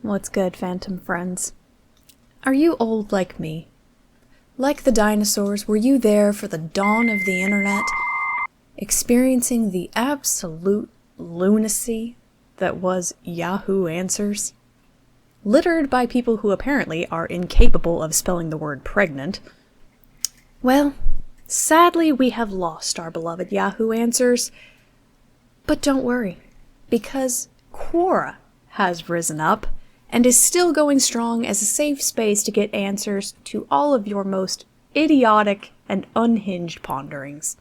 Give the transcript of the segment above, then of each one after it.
What's good, Phantom friends? Are you old like me? Like the dinosaurs, were you there for the dawn of the internet, experiencing the absolute lunacy that was Yahoo Answers? Littered by people who apparently are incapable of spelling the word pregnant. Well, sadly we have lost our beloved Yahoo Answers. But don't worry, because Quora has risen up and is still going strong as a safe space to get answers to all of your most idiotic and unhinged ponderings.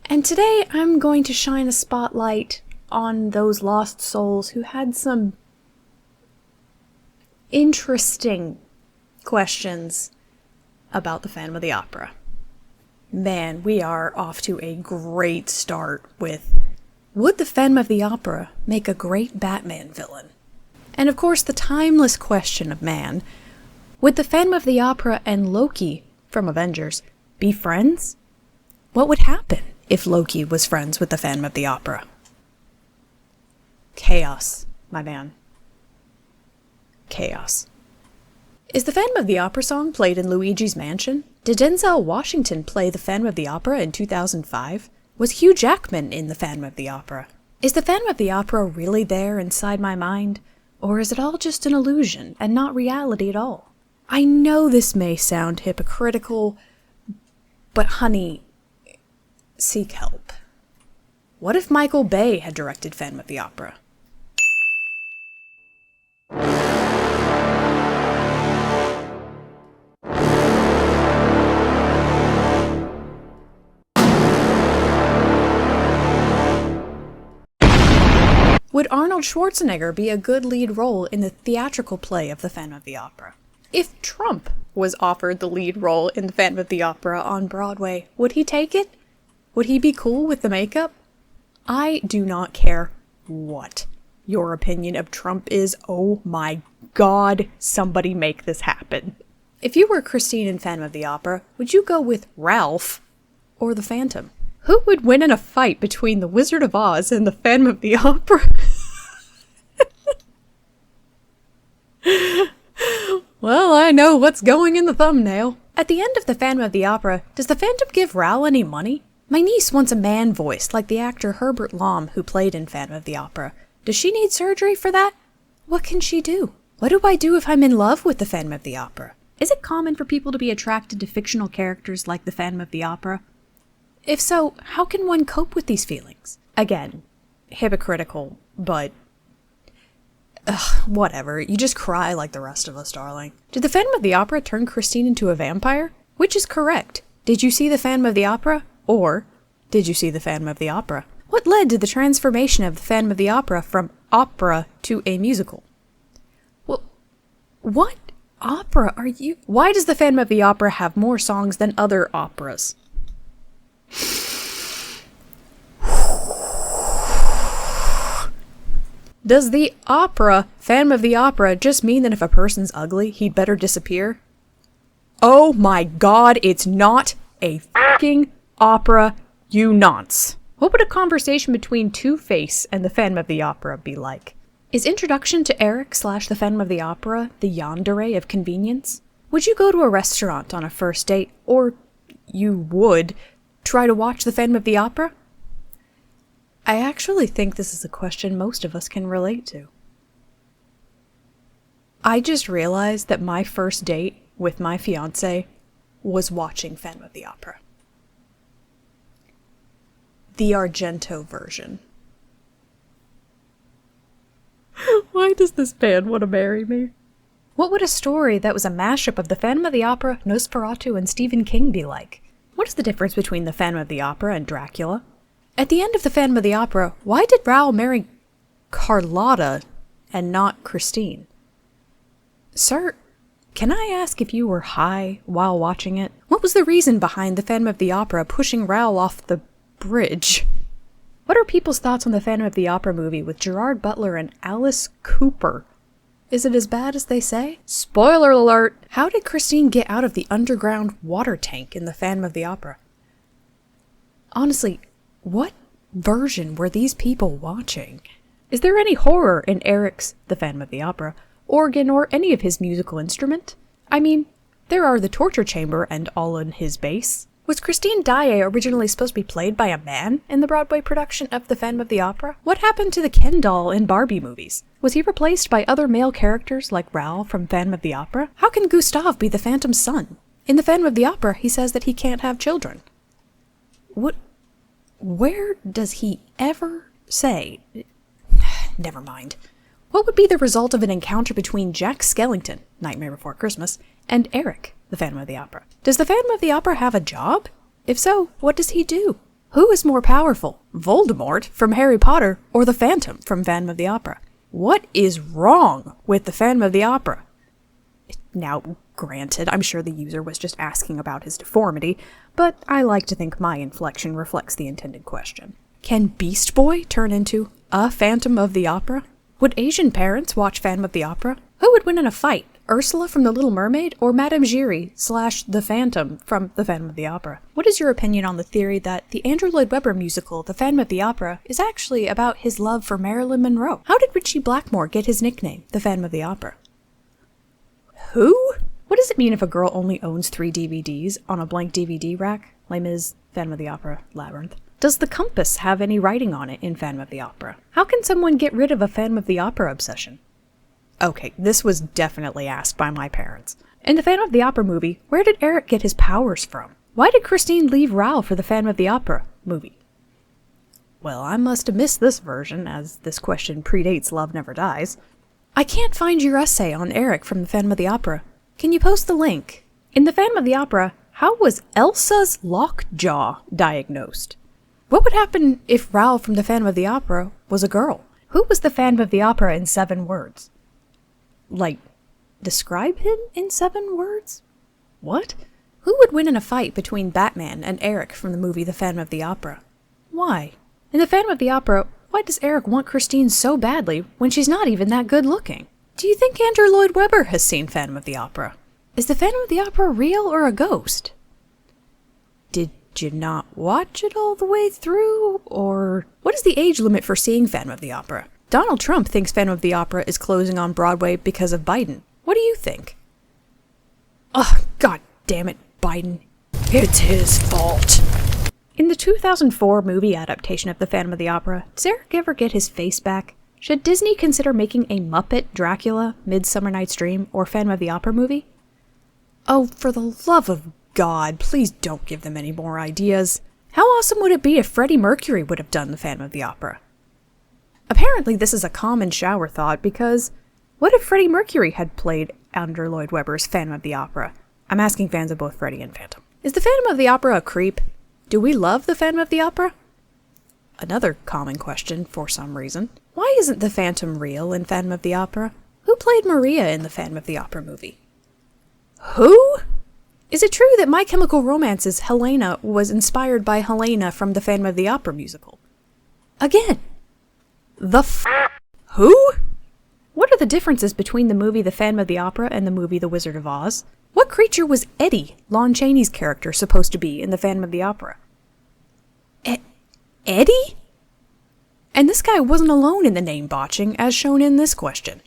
And today I'm going to shine a spotlight on those lost souls who had some interesting questions about the Phantom of the Opera. Man, we are off to a great start with, would the Phantom of the Opera make a great Batman villain? And of course the timeless question of man, would the Phantom of the Opera and Loki from Avengers be friends? What would happen if Loki was friends with the Phantom of the Opera? Chaos, my man. Chaos. Is the Phantom of the Opera song played in Luigi's Mansion? Did Denzel Washington play the Phantom of the Opera in 2005? Was Hugh Jackman in the Phantom of the Opera? Is the Phantom of the Opera really there inside my mind? Or is it all just an illusion and not reality at all? I know this may sound hypocritical, but honey, seek help. What if Michael Bay had directed Phantom of the Opera? Would Arnold Schwarzenegger be a good lead role in the theatrical play of the Phantom of the Opera? If Trump was offered the lead role in the Phantom of the Opera on Broadway, would he take it? Would he be cool with the makeup? I do not care what your opinion of Trump is. Oh my god, somebody make this happen. If you were Christine in Phantom of the Opera, would you go with Ralph or the Phantom? Who would win in a fight between the Wizard of Oz and the Phantom of the Opera? Well, I know what's going in the thumbnail. At the end of the Phantom of the Opera, does the Phantom give Raoul any money? My niece wants a man voice like the actor Herbert Lom who played in Phantom of the Opera. Does she need surgery for that? What can she do? What do I do if I'm in love with the Phantom of the Opera? Is it common for people to be attracted to fictional characters like the Phantom of the Opera? If so, how can one cope with these feelings? Again, hypocritical, but whatever. You just cry like the rest of us, darling. Did the Phantom of the Opera turn Christine into a vampire? Which is correct? Did you see the Phantom of the Opera? Or did you see the Phantom of the Opera? What led to the transformation of the Phantom of the Opera from opera to a musical? Well, what opera are you? Why does the Phantom of the Opera have more songs than other operas? Does the opera, Phantom of the Opera, just mean that if a person's ugly, he'd better disappear? Oh my god, it's not a fucking opera, you nonce. What would a conversation between Two-Face and the Phantom of the Opera be like? Is Introduction to Eric / the Phantom of the Opera the yandere of convenience? Would you go to a restaurant on a first date, or you would try to watch the Phantom of the Opera? I actually think this is a question most of us can relate to. I just realized that my first date with my fiance was watching Phantom of the Opera. The Argento version. Why does this man want to marry me? What would a story that was a mashup of the Phantom of the Opera, Nosferatu, and Stephen King be like? What is the difference between the Phantom of the Opera and Dracula? At the end of the Phantom of the Opera, why did Raoul marry Carlotta and not Christine? Sir, can I ask if you were high while watching it? What was the reason behind the Phantom of the Opera pushing Raoul off the bridge? What are people's thoughts on the Phantom of the Opera movie with Gerard Butler and Alice Cooper? Is it as bad as they say? Spoiler alert! How did Christine get out of the underground water tank in the Phantom of the Opera? Honestly, what version were these people watching? Is there any horror in Eric's The Phantom of the Opera? organ, or any of his musical instrument. I mean, there are the torture chamber and all in his bass. Was Christine Daae originally supposed to be played by a man in the Broadway production of The Phantom of the Opera? What happened to the Ken doll in Barbie movies? Was he replaced by other male characters like Raoul from Phantom of the Opera? How can Gustave be the Phantom's son? In The Phantom of the Opera, he says that he can't have children. Where does he ever say? Never mind. What would be the result of an encounter between Jack Skellington, Nightmare Before Christmas, and Eric, the Phantom of the Opera? Does the Phantom of the Opera have a job? If so, what does he do? Who is more powerful, Voldemort from Harry Potter or the Phantom from Phantom of the Opera? What is wrong with the Phantom of the Opera? Now, granted, I'm sure the user was just asking about his deformity, but I like to think my inflection reflects the intended question. Can Beast Boy turn into a Phantom of the Opera? Would Asian parents watch Phantom of the Opera? Who would win in a fight, Ursula from The Little Mermaid or Madame Giry / The Phantom from The Phantom of the Opera? What is your opinion on the theory that the Andrew Lloyd Webber musical, The Phantom of the Opera, is actually about his love for Marilyn Monroe? How did Richie Blackmore get his nickname, The Phantom of the Opera? Who? What does it mean if a girl only owns 3 DVDs on a blank DVD rack? Les Mis, Phantom of the Opera, Labyrinth. Does the compass have any writing on it in Phantom of the Opera? How can someone get rid of a Phantom of the Opera obsession? Okay, this was definitely asked by my parents. In the Phantom of the Opera movie, where did Eric get his powers from? Why did Christine leave Raoul for the Phantom of the Opera movie? Well, I must have missed this version, as this question predates Love Never Dies. I can't find your essay on Eric from the Phantom of the Opera. Can you post the link? In the Phantom of the Opera, how was Elsa's lockjaw diagnosed? What would happen if Raoul from the Phantom of the Opera was a girl? Who was the Phantom of the Opera in 7 words? Like, describe him in 7 words? What? Who would win in a fight between Batman and Eric from the movie The Phantom of the Opera? Why? In The Phantom of the Opera, why does Eric want Christine so badly when she's not even that good looking? Do you think Andrew Lloyd Webber has seen Phantom of the Opera? Is the Phantom of the Opera real or a ghost? Did you not watch it all the way through, or what is the age limit for seeing Phantom of the Opera? Donald Trump thinks Phantom of the Opera is closing on Broadway because of Biden. What do you think? Ugh, god damn it, Biden. It's his fault. In the 2004 movie adaptation of The Phantom of the Opera, does Eric ever get his face back? Should Disney consider making a Muppet Dracula, Midsummer Night's Dream, or Phantom of the Opera movie? Oh, for the love of God, please don't give them any more ideas. How awesome would it be if Freddie Mercury would have done the Phantom of the Opera? Apparently this is a common shower thought because what if Freddie Mercury had played Andrew Lloyd Webber's Phantom of the Opera? I'm asking fans of both Freddie and Phantom. Is the Phantom of the Opera a creep? Do we love the Phantom of the Opera? Another common question for some reason. Why isn't the Phantom real in Phantom of the Opera? Who played Maria in the Phantom of the Opera movie? Who? Is it true that My Chemical Romance's Helena was inspired by Helena from the Phantom of the Opera musical? Again, who? What are the differences between the movie The Phantom of the Opera and the movie The Wizard of Oz? What creature was Eddie, Lon Chaney's character, supposed to be in the Phantom of the Opera? Eddie? And this guy wasn't alone in the name botching, as shown in this question.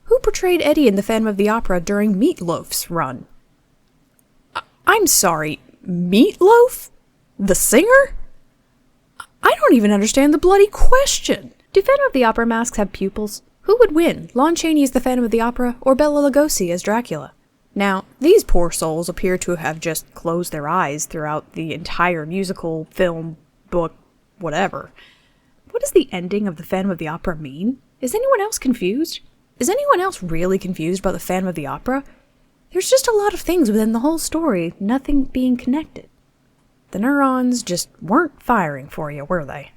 Who portrayed Eddie in the Phantom of the Opera during Meatloaf's run? I'm sorry, Meatloaf? The singer? I don't even understand the bloody question. Do Phantom of the Opera masks have pupils? Who would win, Lon Chaney as the Phantom of the Opera or Bela Lugosi as Dracula? Now, these poor souls appear to have just closed their eyes throughout the entire musical, film, book, whatever. What does the ending of the Phantom of the Opera mean? Is anyone else confused? Is anyone else really confused about the Phantom of the Opera? There's just a lot of things within the whole story, nothing being connected. The neurons just weren't firing for you, were they?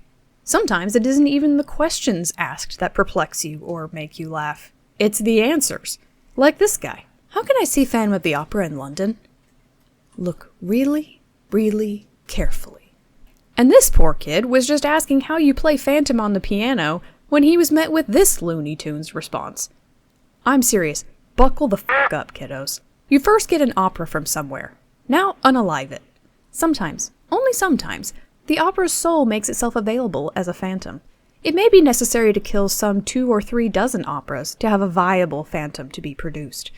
Sometimes it isn't even the questions asked that perplex you or make you laugh. It's the answers. Like this guy. How can I see Phantom of the Opera in London? Look really, really carefully. And this poor kid was just asking how you play Phantom on the piano when he was met with this Looney Tunes response. I'm serious. Buckle the f*** up, kiddos. You first get an opera from somewhere. Now unalive it. Sometimes, only sometimes, the opera's soul makes itself available as a phantom. It may be necessary to kill some 2 or 3 dozen operas to have a viable phantom to be produced.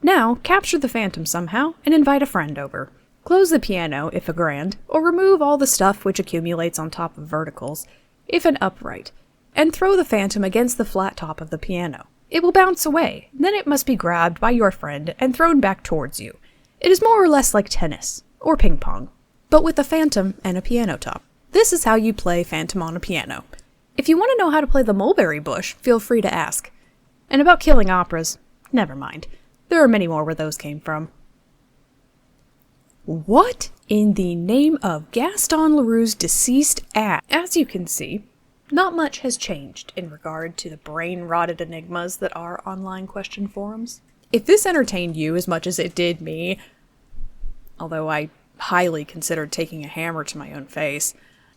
Now, capture the phantom somehow and invite a friend over. Close the piano if a grand, or remove all the stuff which accumulates on top of verticals, if an upright, and throw the phantom against the flat top of the piano. It will bounce away, then it must be grabbed by your friend and thrown back towards you. It is more or less like tennis, or ping pong, but with a phantom and a piano top. This is how you play Phantom on a piano. If you want to know how to play the mulberry bush, feel free to ask. And about killing operas, never mind. There are many more where those came from. What in the name of Gaston Leroux's deceased ass? As you can see, not much has changed in regard to the brain-rotted enigmas that are online question forums. If this entertained you as much as it did me, although I highly considered taking a hammer to my own face,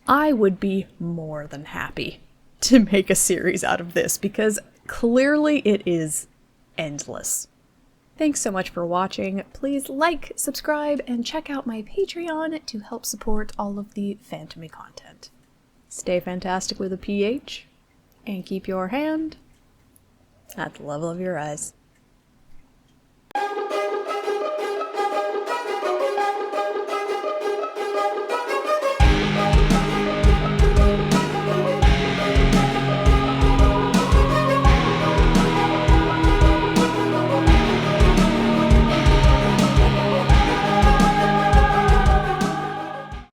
I would be more than happy to make a series out of this, because clearly it is endless. Thanks so much for watching. Please like, subscribe, and check out my Patreon to help support all of the Phantomy content. Stay fantastic with a PH, and keep your hand at the level of your eyes.